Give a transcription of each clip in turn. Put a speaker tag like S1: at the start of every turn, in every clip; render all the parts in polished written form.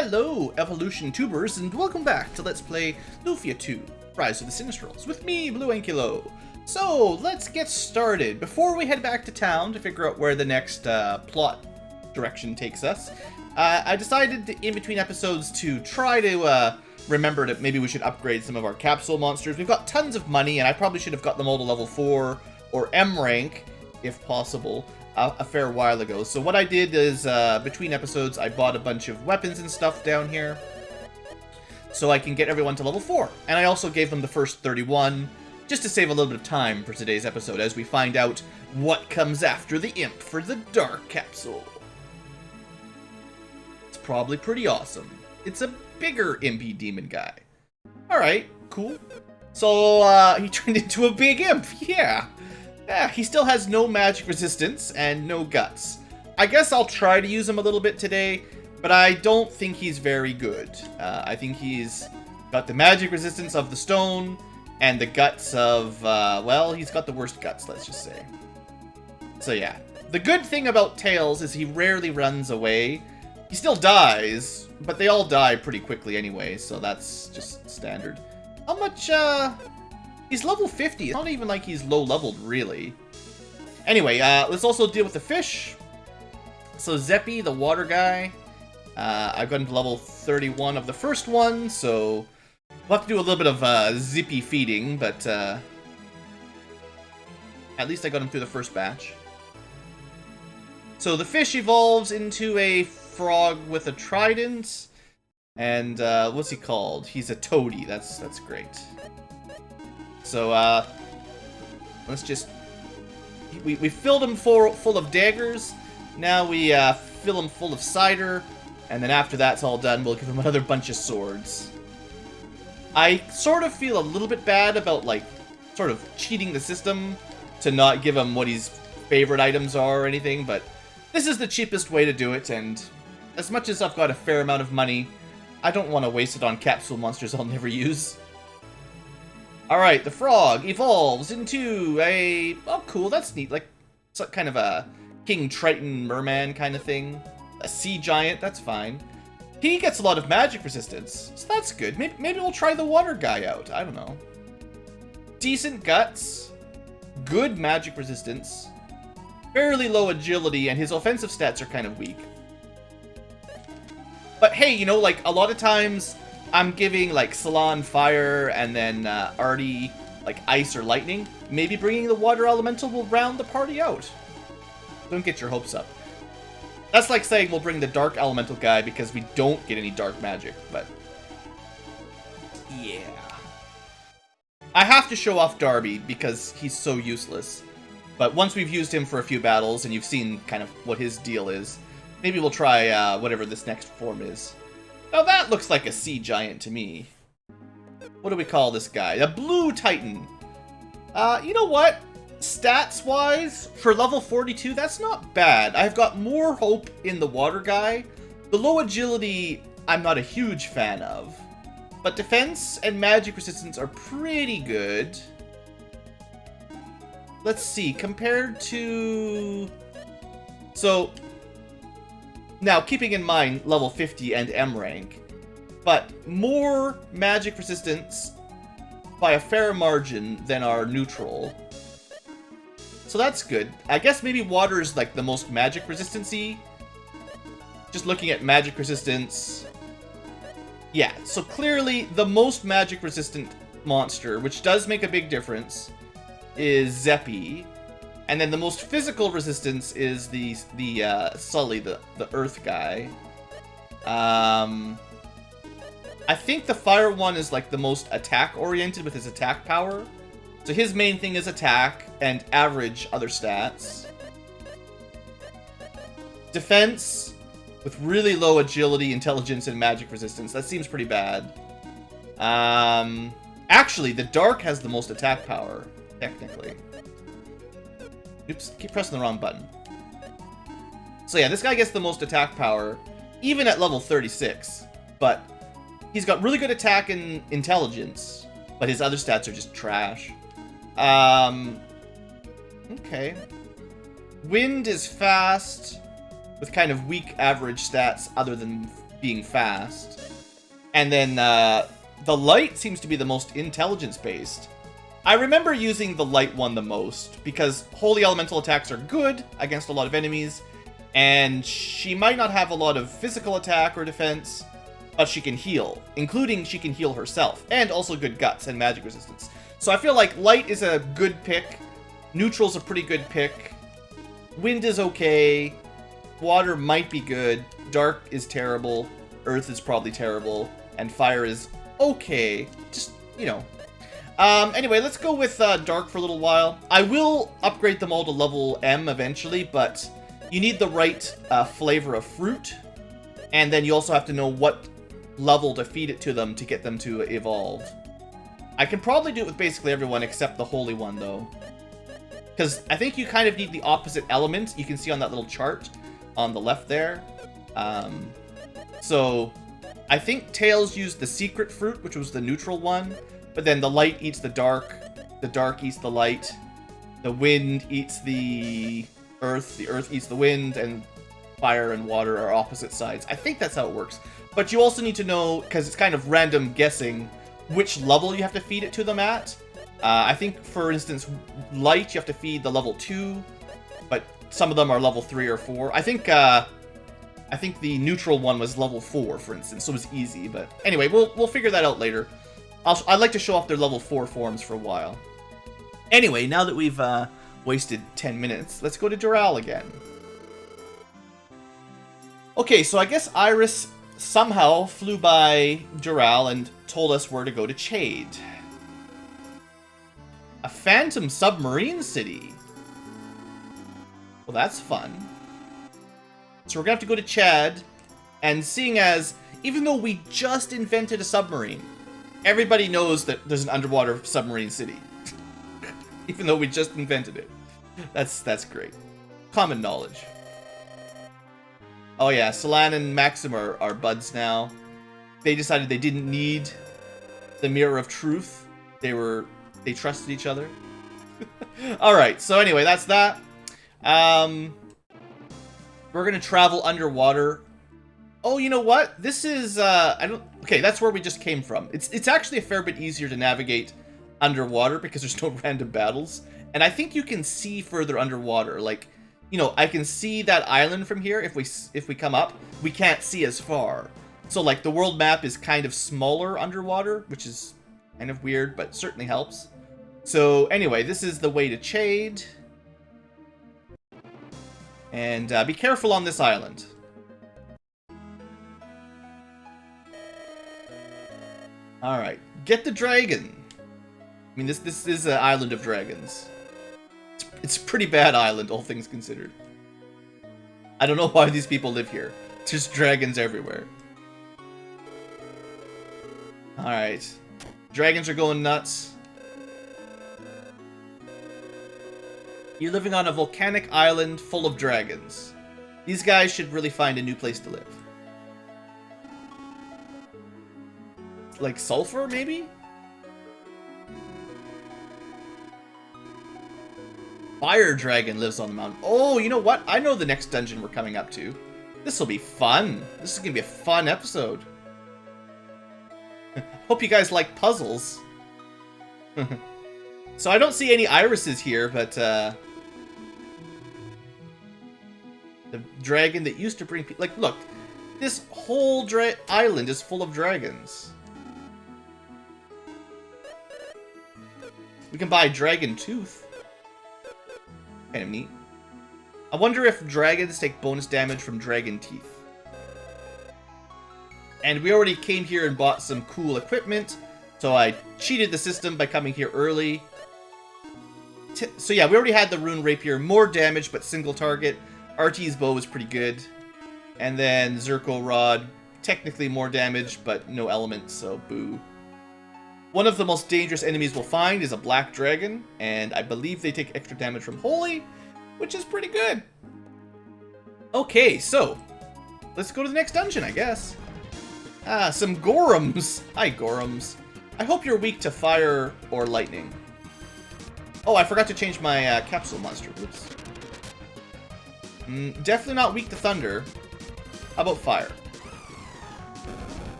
S1: Hello, Evolution Tubers, and welcome back to Let's Play Lufia 2, Rise of the Sinistrals, with me, BlueAnkylo. So, let's get started. Before we head back to town to figure out where the next plot direction takes us, I decided in between episodes to try to remember that maybe we should upgrade some of our capsule monsters. We've got tons of money, and I probably should have got them all to level 4 or M rank, if possible. A fair while ago. So what I did is, between episodes, I bought a bunch of weapons and stuff down here, so I can get everyone to level 4. And I also gave them the first 31, just to save a little bit of time for today's episode, as we find out what comes after the imp for the Dark Capsule. It's probably pretty awesome. It's a bigger impy demon guy. Alright, cool. So, he turned into a big imp, yeah. Yeah, he still has no magic resistance and no guts. I guess I'll try to use him a little bit today, but I don't think he's very good. I think he's got the magic resistance of the stone and the guts of, well, he's got the worst guts, let's just say. So yeah, the good thing about Tails is he rarely runs away. He still dies, but they all die pretty quickly anyway, so that's just standard. How much, he's level 50. It's not even like he's low-leveled, really. Anyway, let's also deal with the fish. So Zeppy, the water guy. I've gotten to level 31 of the first one, so we'll have to do a little bit of zippy feeding, but at least I got him through the first batch. So the fish evolves into a frog with a trident. And what's he called? He's a toady. That's great. So, let's just... We filled him full of daggers. Now we fill him full of cider. And then after that's all done, we'll give him another bunch of swords. I sort of feel a little bit bad about, like, sort of cheating the system to not give him what his favorite items are or anything. But this is the cheapest way to do it. And as much as I've got a fair amount of money, I don't want to waste it on capsule monsters I'll never use. Alright, the frog evolves into a... Oh, cool, that's neat. Like, some kind of a King Triton merman kind of thing. A sea giant, that's fine. He gets a lot of magic resistance, so that's good. Maybe we'll try the water guy out. I don't know. Decent guts. Good magic resistance. Fairly low agility, and his offensive stats are kind of weak. But hey, you know, like, a lot of times I'm giving, like, Salon fire and then Artie, like, ice or lightning. Maybe bringing the water elemental will round the party out. Don't get your hopes up. That's like saying we'll bring the dark elemental guy because we don't get any dark magic, but... yeah. I have to show off Darby because he's so useless. But once we've used him for a few battles and you've seen kind of what his deal is, maybe we'll try whatever this next form is. Now that looks like a sea giant to me. What do we call this guy? A blue titan. You know what? Stats-wise, for level 42, that's not bad. I've got more hope in the water guy. The low agility, I'm not a huge fan of. But defense and magic resistance are pretty good. Let's see, compared to... So... Now, keeping in mind level 50 and M rank, but more magic resistance by a fair margin than our neutral. So that's good. I guess maybe water is like the most magic resistance-y. Just looking at magic resistance. Yeah, so clearly the most magic resistant monster, which does make a big difference, is Zeppy. And then the most physical resistance is the Sully, the Earth guy. I think the Fire one is like the most attack-oriented with his attack power. So his main thing is attack and average other stats. Defense with really low agility, intelligence, and magic resistance. That seems pretty bad. Actually, the Dark has the most attack power, technically. Oops, keep pressing the wrong button. So yeah, this guy gets the most attack power, even at level 36. But he's got really good attack and intelligence, but his other stats are just trash. Okay. Wind is fast, with kind of weak average stats other than being fast. And then the light seems to be the most intelligence-based. I remember using the light one the most, because holy elemental attacks are good against a lot of enemies, and she might not have a lot of physical attack or defense, but she can heal, including she can heal herself, and also good guts and magic resistance. So I feel like light is a good pick, neutral's a pretty good pick, wind is okay, water might be good, dark is terrible, earth is probably terrible, and fire is okay. Just, you know. Anyway, let's go with dark for a little while. I will upgrade them all to level M eventually, but you need the right flavor of fruit, and then you also have to know what level to feed it to them to get them to evolve. I can probably do it with basically everyone except the holy one, though. Because I think you kind of need the opposite element. You can see on that little chart on the left there. So I think Tails used the secret fruit, which was the neutral one. But then the light eats the dark eats the light, the wind eats the earth eats the wind, and fire and water are opposite sides. I think that's how it works. But you also need to know, because it's kind of random guessing, which level you have to feed it to them at. I think, for instance, light, you have to feed the level 2, but some of them are level 3 or 4. I think the neutral one was level 4, for instance, so it was easy. But anyway, we'll figure that out later. I'd like to show off their level 4 forms for a while. Anyway, now that we've wasted 10 minutes, let's go to Doral again. Okay, so I guess Iris somehow flew by Doral and told us where to go to Chade. A phantom submarine city. Well, that's fun. So we're gonna have to go to Chad, and seeing as, even though we just invented a submarine, everybody knows that there's an underwater submarine city. Even though we just invented it. That's great. Common knowledge. Oh yeah, Solan and Maxim are buds now. They decided they didn't need the Mirror of Truth. They trusted each other. Alright, so anyway, that's that. We're gonna travel underwater. Oh, you know what? This is, okay, that's where we just came from. It's actually a fair bit easier to navigate underwater because there's no random battles. And I think you can see further underwater. Like, you know, I can see that island from here. If we come up, we can't see as far. So, like, the world map is kind of smaller underwater, which is kind of weird, but certainly helps. So, anyway, this is the way to Chade. And be careful on this island. Alright, get the dragon. I mean, this is an island of dragons. It's a pretty bad island, all things considered. I don't know why these people live here. It's just dragons everywhere. Alright. Dragons are going nuts. You're living on a volcanic island full of dragons. These guys should really find a new place to live. Like sulfur, maybe? Fire dragon lives on the mountain. Oh, you know what? I know the next dungeon we're coming up to. This will be fun. This is going to be a fun episode. Hope you guys like puzzles. So I don't see any irises here, but the dragon that used to bring people... Like, look. This whole island is full of dragons. We can buy Dragon Tooth. Kind of neat. I wonder if dragons take bonus damage from dragon teeth. And we already came here and bought some cool equipment, so I cheated the system by coming here early. So yeah, we already had the Rune Rapier, more damage but single target. RT's bow is pretty good. And then Zirko Rod, technically more damage but no elements, so boo. One of the most dangerous enemies we'll find is a black dragon, and I believe they take extra damage from Holy, which is pretty good. Okay, so let's go to the next dungeon, I guess. Ah, some Gorums. Hi, Gorums. I hope you're weak to fire or lightning. Oh, I forgot to change my capsule monster. Oops. Definitely not weak to thunder. How about fire?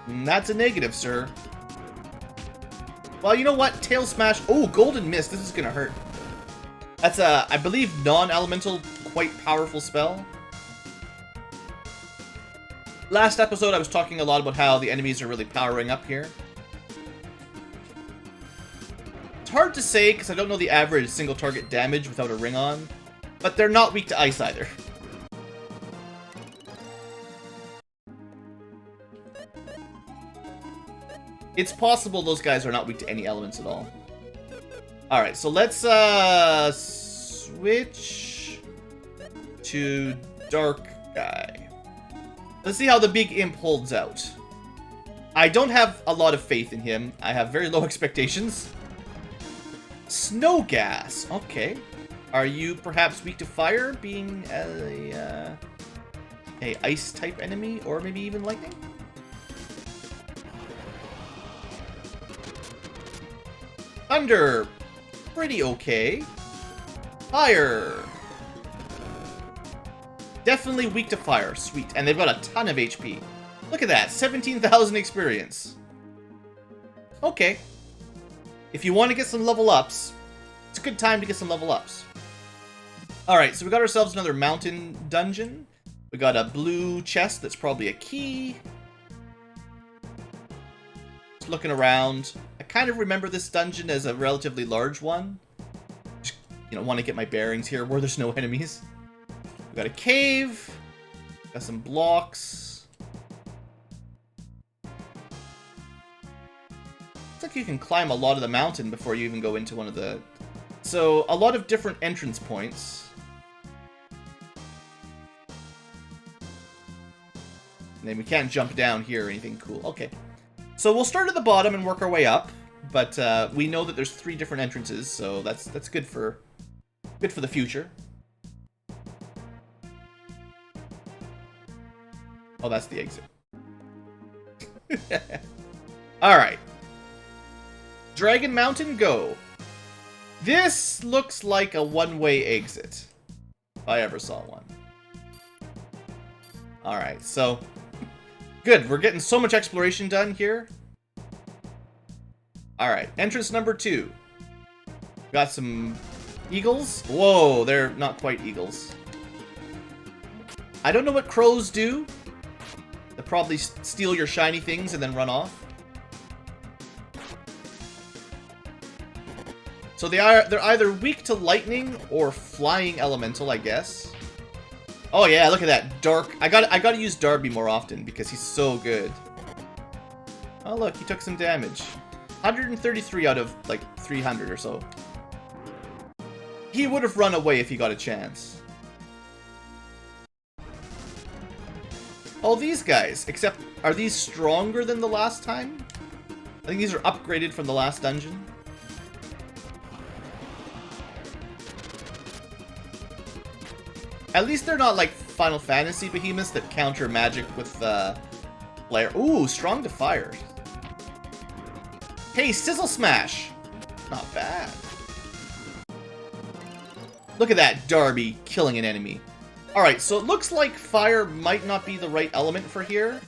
S1: That's a negative, sir. Well, you know what? Tail Smash. Oh, Golden Mist. This is gonna hurt. That's a, I believe, non-elemental, quite powerful spell. Last episode, I was talking a lot about how the enemies are really powering up here. It's hard to say, because I don't know the average single target damage without a ring on. But they're not weak to ice either. It's possible those guys are not weak to any elements at all. Alright, so let's switch to Dark Guy. Let's see how the big imp holds out. I don't have a lot of faith in him. I have very low expectations. Snow Gas. Okay. Are you perhaps weak to fire, being a ice type enemy, or maybe even lightning? Thunder. Pretty okay. Fire. Definitely weak to fire. Sweet. And they've got a ton of HP. Look at that. 17,000 experience. Okay. If you want to get some level ups, it's a good time to get some level ups. Alright, so we got ourselves another mountain dungeon. We got a blue chest that's probably a key. Just looking around. I kind of remember this dungeon as a relatively large one. Just, want to get my bearings here where there's no enemies. We got a cave. Got some blocks. Looks like you can climb a lot of the mountain before you even go into one of the... So, a lot of different entrance points. And then we can't jump down here or anything cool. Okay. So we'll start at the bottom and work our way up. But we know that there's 3 different entrances, so that's good for the future. Oh, that's the exit. Alright. Dragon Mountain, go. This looks like a one-way exit. If I ever saw one. Alright, so... Good, we're getting so much exploration done here. Alright, entrance number 2. Got some eagles. Whoa, they're not quite eagles. I don't know what crows do. They probably steal your shiny things and then run off. So they're either weak to lightning or flying elemental, I guess. Oh yeah, look at that dark. I gotta use Darby more often because he's so good. Oh look, he took some damage. 133 out of like 300 or so. He would have run away if he got a chance. Oh, these guys. Except, are these stronger than the last time? I think these are upgraded from the last dungeon. At least they're not like Final Fantasy behemoths that counter magic with flare. Ooh, strong to fire. Hey, Sizzle Smash! Not bad. Look at that, Darby killing an enemy. Alright, so it looks like fire might not be the right element for here.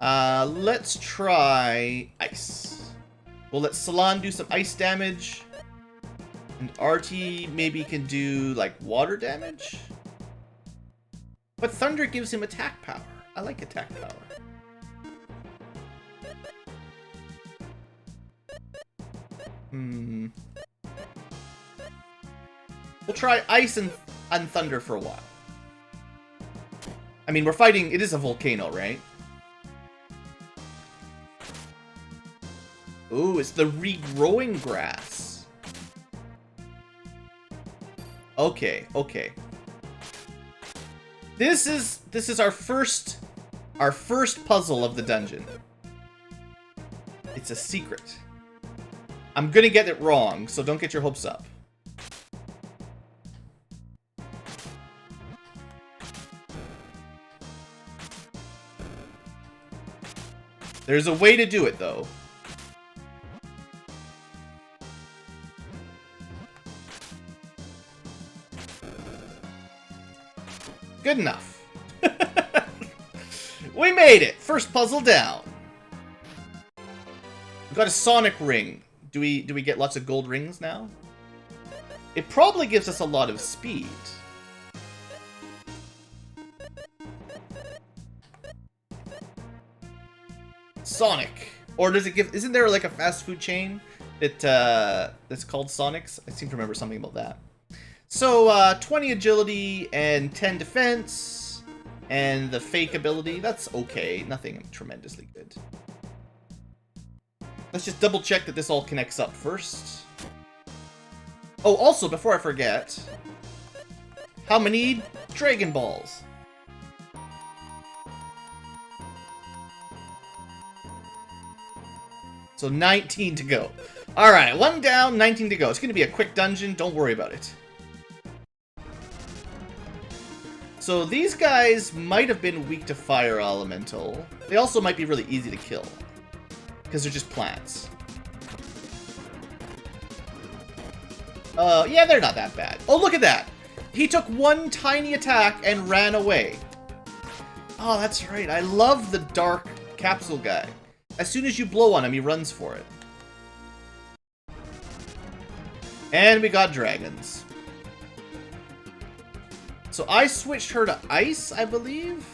S1: Let's try ice. We'll let Salon do some ice damage. And Artie maybe can do, like, water damage? But Thunder gives him attack power. I like attack power. We'll try Ice and Thunder for a while. I mean, we're fighting... It is a volcano, right? Ooh, it's the regrowing grass. Okay, okay. This is our first puzzle of the dungeon. It's a secret. I'm gonna get it wrong, so don't get your hopes up. There's a way to do it, though. Good enough. We made it! First puzzle down. Got a Sonic ring. Do we get lots of gold rings now? It probably gives us a lot of speed. Sonic. Or does it give... Isn't there like a fast food chain that's called Sonic's? I seem to remember something about that. So, 20 agility and 10 defense. And the fake ability, that's okay. Nothing tremendously good. Let's just double check that this all connects up first. Oh, also, before I forget, how many Dragon Balls? So 19 to go. Alright, 1 down, 19 to go. It's going to be a quick dungeon, don't worry about it. So these guys might have been weak to Fire Elemental. They also might be really easy to kill, because they're just plants. Yeah, they're not that bad. Oh, look at that! He took one tiny attack and ran away. Oh, that's right. I love the dark capsule guy. As soon as you blow on him, he runs for it. And we got dragons. So I switched her to ice, I believe?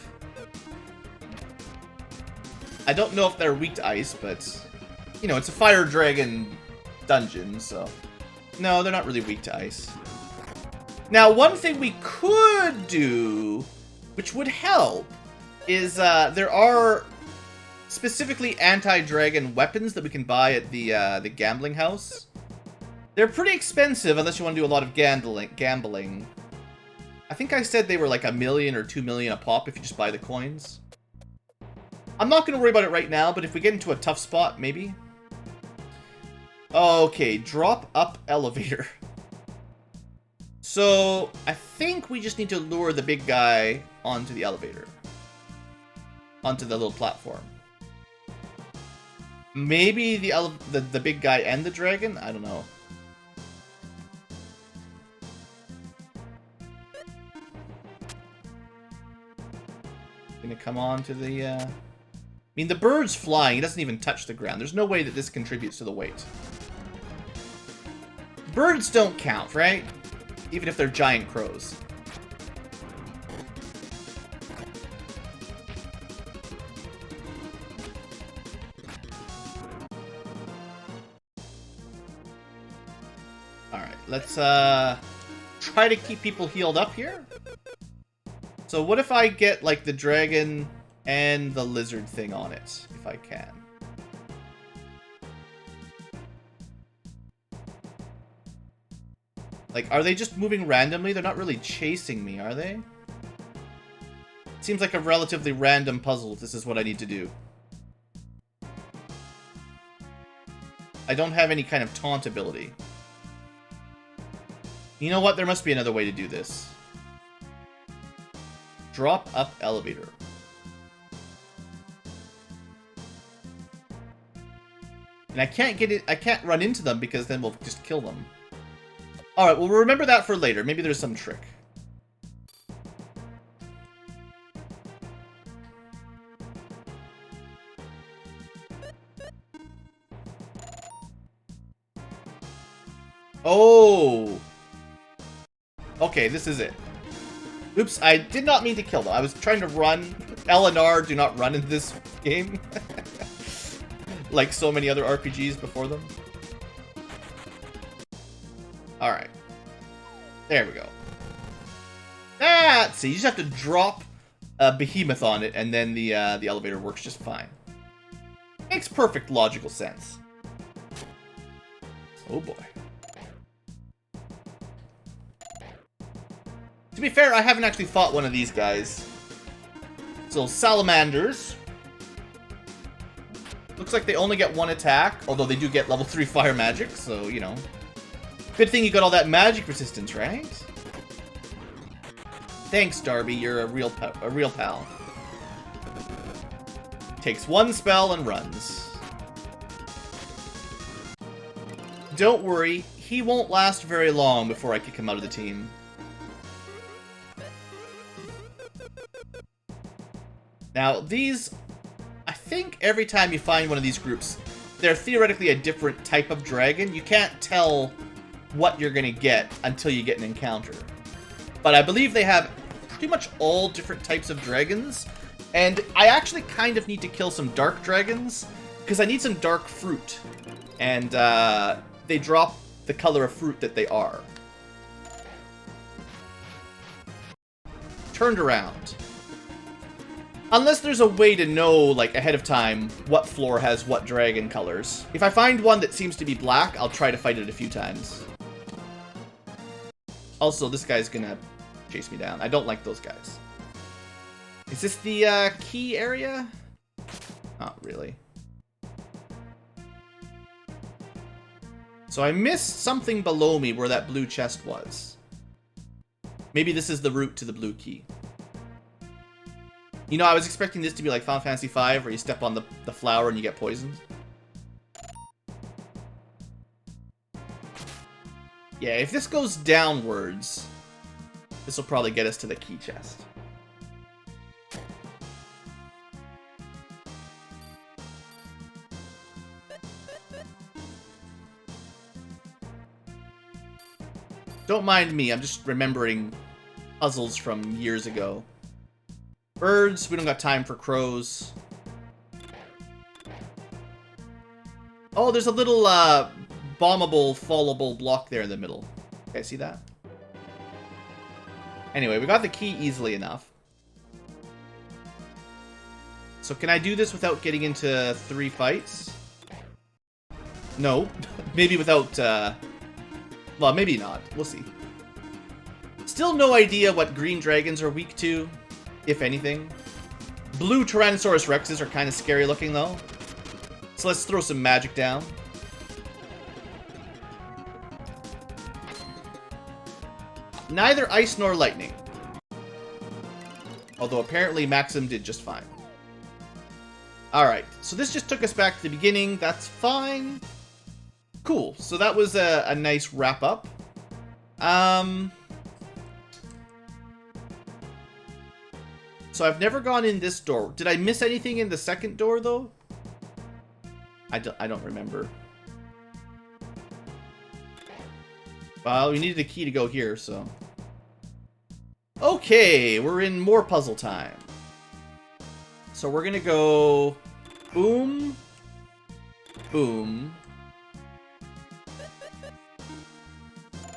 S1: I don't know if they're weak to ice, but... You know, it's a fire dragon dungeon, so... No, they're not really weak to ice. Now, one thing we could do, which would help, is there are specifically anti-dragon weapons that we can buy at the gambling house. They're pretty expensive unless you want to do a lot of gambling. I think I said they were like $1 million or $2 million a pop if you just buy the coins. I'm not going to worry about it right now, but if we get into a tough spot, maybe. Okay, drop up elevator. So, I think we just need to lure the big guy onto the elevator. Onto the little platform. Maybe the big guy and the dragon? I don't know. Gonna come on to the... I mean, the bird's flying. He doesn't even touch the ground. There's no way that this contributes to the weight. Birds don't count, right? Even if they're giant crows. Alright, let's try to keep people healed up here. So what if I get, like, the dragon and the lizard thing on it, if I can? Like, are they just moving randomly? They're not really chasing me, are they? Seems like a relatively random puzzle if this is what I need to do. I don't have any kind of taunt ability. You know what? There must be another way to do this. Drop up elevator. And I can't get it. I can't run into them because then we'll just kill them. Alright, well, remember that for later. Maybe there's some trick. Oh! Okay, this is it. Oops, I did not mean to kill them. I was trying to run. L and R do not run in this game. Like so many other RPGs before them. Alright. There we go. See, you just have to drop a behemoth on it, and then the elevator works just fine. Makes perfect logical sense. Oh boy. To be fair, I haven't actually fought one of these guys. So, salamanders. Looks like they only get one attack, although they do get level 3 fire magic, so, you know. Good thing you got all that magic resistance, right? Thanks, Darby. You're a real pal. Takes one spell and runs. Don't worry, he won't last very long before I kick him out of the team. Now, these... I think every time you find one of these groups, they're theoretically a different type of dragon. You can't tell what you're going to get until you get an encounter. But I believe they have pretty much all different types of dragons. And I actually kind of need to kill some dark dragons, because I need some dark fruit. And they drop the color of fruit that they are. Turned around. Unless there's a way to know, like, ahead of time what floor has what dragon colors. If I find one that seems to be black, I'll try to fight it a few times. Also, this guy's gonna chase me down. I don't like those guys. Is this the key area? Not really. So I missed something below me where that blue chest was. Maybe this is the route to the blue key. You know, I was expecting this to be like Final Fantasy V, where you step on the flower and you get poisoned. Yeah, if this goes downwards, this will probably get us to the key chest. Don't mind me, I'm just remembering puzzles from years ago. Birds, we don't got time for crows. Oh, there's a little bombable, fallable block there in the middle. Okay, see that? Anyway, we got the key easily enough. So can I do this without getting into 3 fights? No. Maybe without, well, maybe not. We'll see. Still no idea what green dragons are weak to, if anything. Blue Tyrannosaurus Rexes are kind of scary looking, though. So let's throw some magic down. Neither ice nor lightning. Although apparently Maxim did just fine. Alright, so this just took us back to the beginning. That's fine. Cool, so that was a nice wrap-up. So I've never gone in this door. Did I miss anything in the second door, though? I don't remember. Well, we needed a key to go here, so... Okay, we're in more puzzle time. So we're gonna go... Boom. Boom.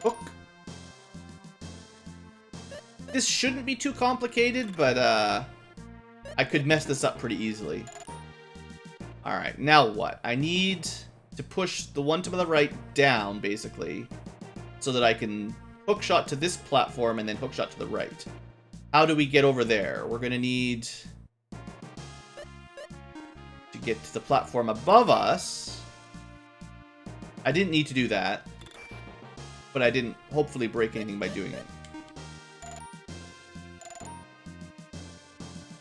S1: Hook. This shouldn't be too complicated, but I could mess this up pretty easily. Alright, now what? I need to push the one to the right down, basically, so that I can hookshot to this platform and then hookshot to the right. How do we get over there? We're gonna need to get to the platform above us. I didn't need to do that, but I didn't hopefully break anything by doing it.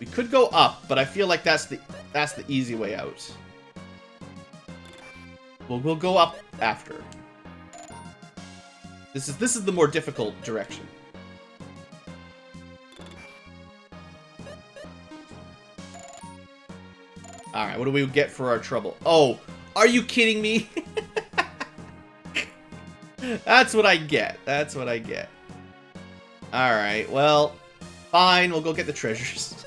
S1: We could go up, but I feel like that's the easy way out. Well, we'll go up after. This is the more difficult direction. All right, what do we get for our trouble? Oh, are you kidding me? That's what I get. That's what I get. All right, well, fine. We'll go get the treasures.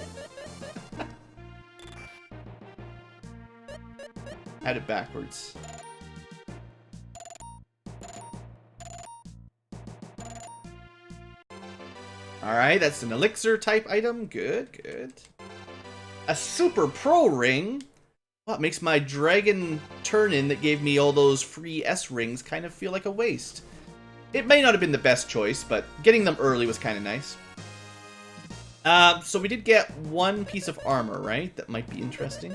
S1: Had it backwards. Alright, that's an elixir type item. Good, good. A super pro ring? Well, it makes my dragon turn-in that gave me all those free S rings kind of feel like a waste. It may not have been the best choice, but getting them early was kind of nice. So we did get one piece of armor, right? That might be interesting.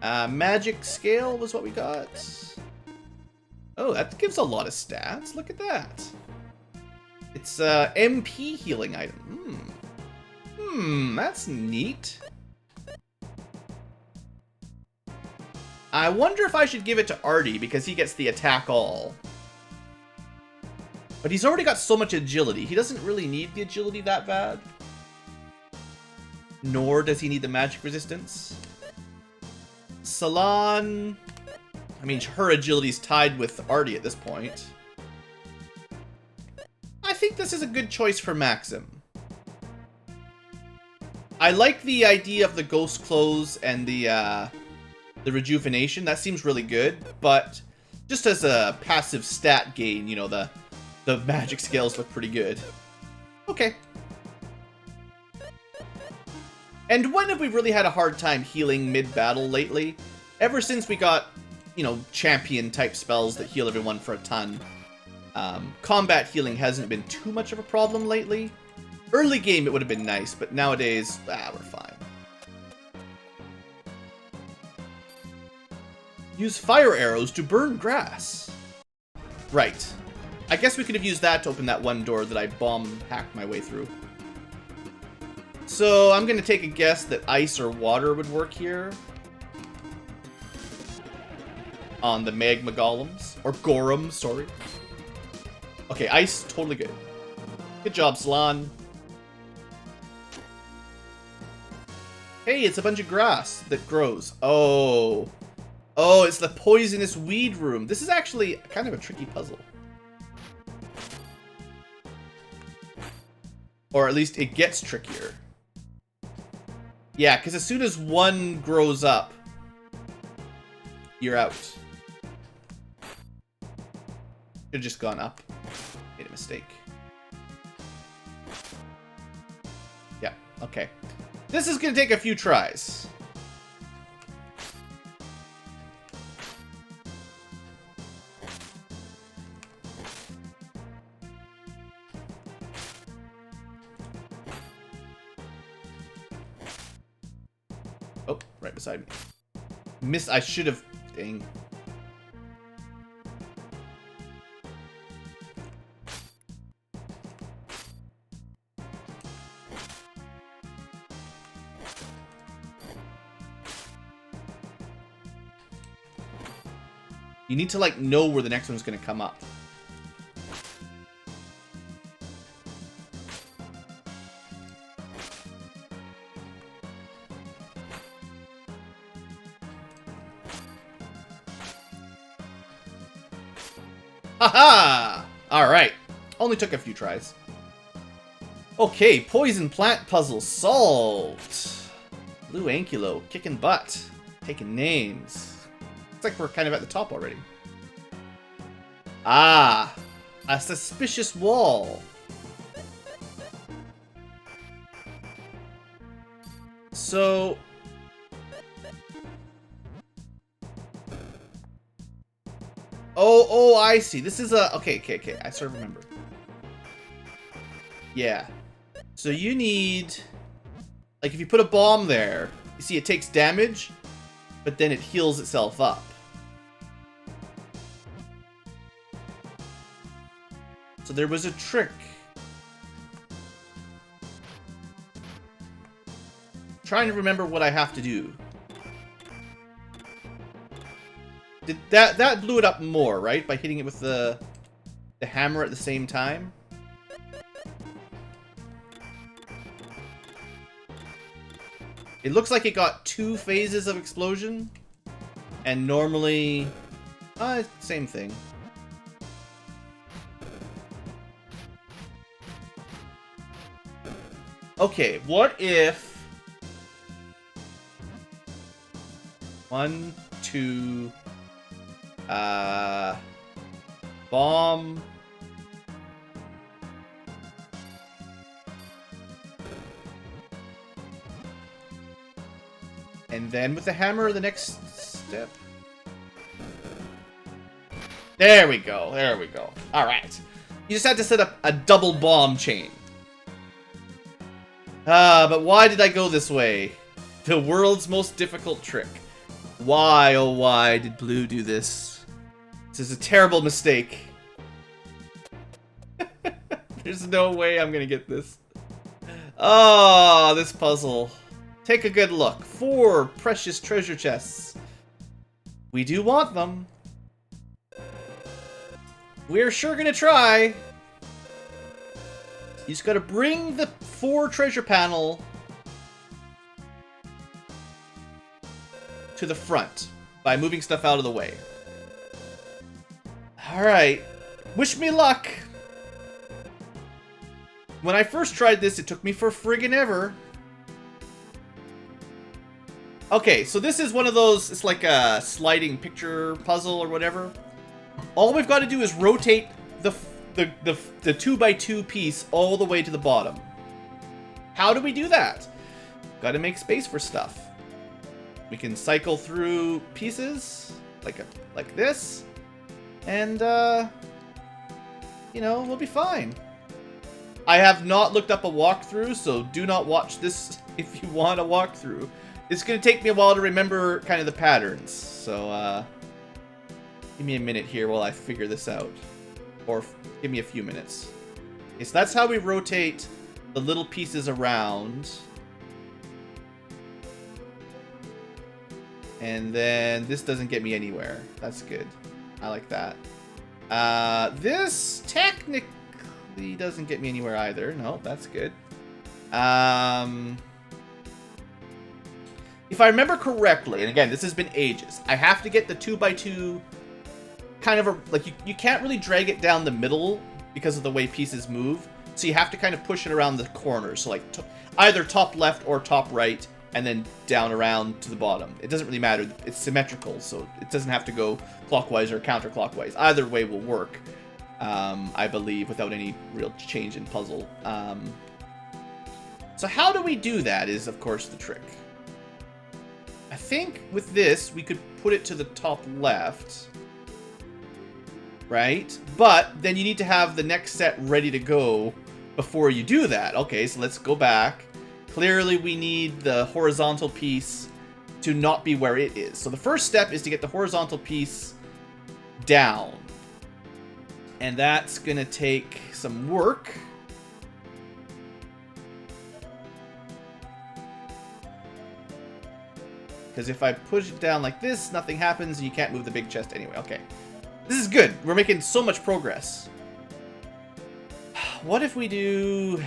S1: Magic scale was what we got. Oh, that gives a lot of stats. Look at that. It's a MP healing item. That's neat. I wonder if I should give it to Artie because he gets the attack all. But he's already got so much agility. He doesn't really need the agility that bad. Nor does he need the magic resistance. Salon... I mean, her agility's tied with Artie at this point. I think this is a good choice for Maxim. I like the idea of the ghost clothes and the rejuvenation. That seems really good, but just as a passive stat gain, you know, the magic scales look pretty good. Okay. And when have we really had a hard time healing mid-battle lately? Ever since we got, you know, champion-type spells that heal everyone for a ton, combat healing hasn't been too much of a problem lately. Early game it would have been nice, but nowadays, we're fine. Use fire arrows to burn grass. Right. I guess we could have used that to open that one door that I bomb-hacked my way through. So, I'm gonna take a guess that ice or water would work here. On the magma golems. Or golems, sorry. Okay, ice, totally good. Good job, Salon. Hey, it's a bunch of grass that grows. Oh. Oh, it's the poisonous weed room. This is actually kind of a tricky puzzle. Or at least it gets trickier. Yeah, because as soon as one grows up, you're out. Should have just gone up. Made a mistake. Yeah, okay. This is going to take a few tries. Oh, right beside me. I should have... Dang. You need to, like, know where the next one's going to come up. Haha! Alright. Only took a few tries. Okay, poison plant puzzle solved. BlueAnkylo, kicking butt. Taking names. Looks like we're kind of at the top already. Ah! A suspicious wall. So... Oh, I see. This is a... Okay. I sort of remember. Yeah. So you need... Like, if you put a bomb there, you see it takes damage, but then it heals itself up. So there was a trick. Trying to remember what I have to do. Did that blew it up more, right? By hitting it with the hammer at the same time? It looks like it got 2 phases of explosion. And normally... same thing. Okay, what if... 1, 2... bomb... And then with the hammer, the next step. There we go. There we go. All right. You just had to set up a double bomb chain. But why did I go this way? The world's most difficult trick. Why, oh why did Blue do this? This is a terrible mistake. There's no way I'm gonna get this. Oh, this puzzle. Take a good look. 4 precious treasure chests. We do want them. We're sure gonna try. You just gotta bring the 4 treasure panel to the front by moving stuff out of the way. Alright. Wish me luck. When I first tried this, it took me for friggin' ever. Okay, so this is one of those, it's like a sliding picture puzzle or whatever. All we've got to do is rotate the 2x2 piece all the way to the bottom. How do we do that? Got to make space for stuff. We can cycle through pieces like this, and you know, we'll be fine. I have not looked up a walkthrough, so do not watch this if you want a walkthrough. It's going to take me a while to remember kind of the patterns, so give me a minute here while I figure this out. Or give me a few minutes. Okay, so that's how we rotate the little pieces around. And then this doesn't get me anywhere. That's good. I like that. This technically doesn't get me anywhere either. No, that's good. If I remember correctly, and again, this has been ages, I have to get the 2x2 kind of like, you can't really drag it down the middle because of the way pieces move. So you have to kind of push it around the corners. So like either top left or top right, and then down around to the bottom. It doesn't really matter. It's symmetrical, so it doesn't have to go clockwise or counterclockwise. Either way will work, I believe, without any real change in puzzle. So how do we do that is, of course, the trick. I think with this, we could put it to the top left, right? But then you need to have the next set ready to go before you do that. Okay, so let's go back. Clearly, we need the horizontal piece to not be where it is. So the first step is to get the horizontal piece down. And that's going to take some work. Because if I push it down like this, nothing happens, and you can't move the big chest anyway. Okay. This is good. We're making so much progress. What if we do...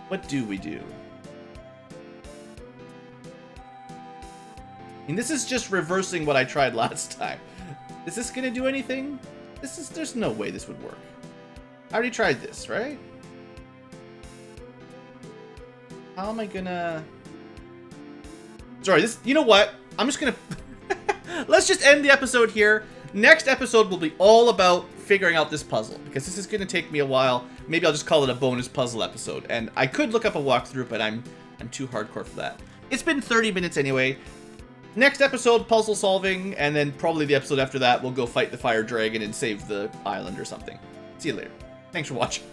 S1: What do we do? I mean, this is just reversing what I tried last time. Is this gonna do anything? There's no way this would work. I already tried this, right? How am I gonna... Sorry, you know what? I'm just gonna... Let's just end the episode here. Next episode will be all about figuring out this puzzle, because this is gonna take me a while. Maybe I'll just call it a bonus puzzle episode. And I could look up a walkthrough, but I'm too hardcore for that. It's been 30 minutes anyway. Next episode, puzzle solving, and then probably the episode after that, we'll go fight the fire dragon and save the island or something. See you later. Thanks for watching.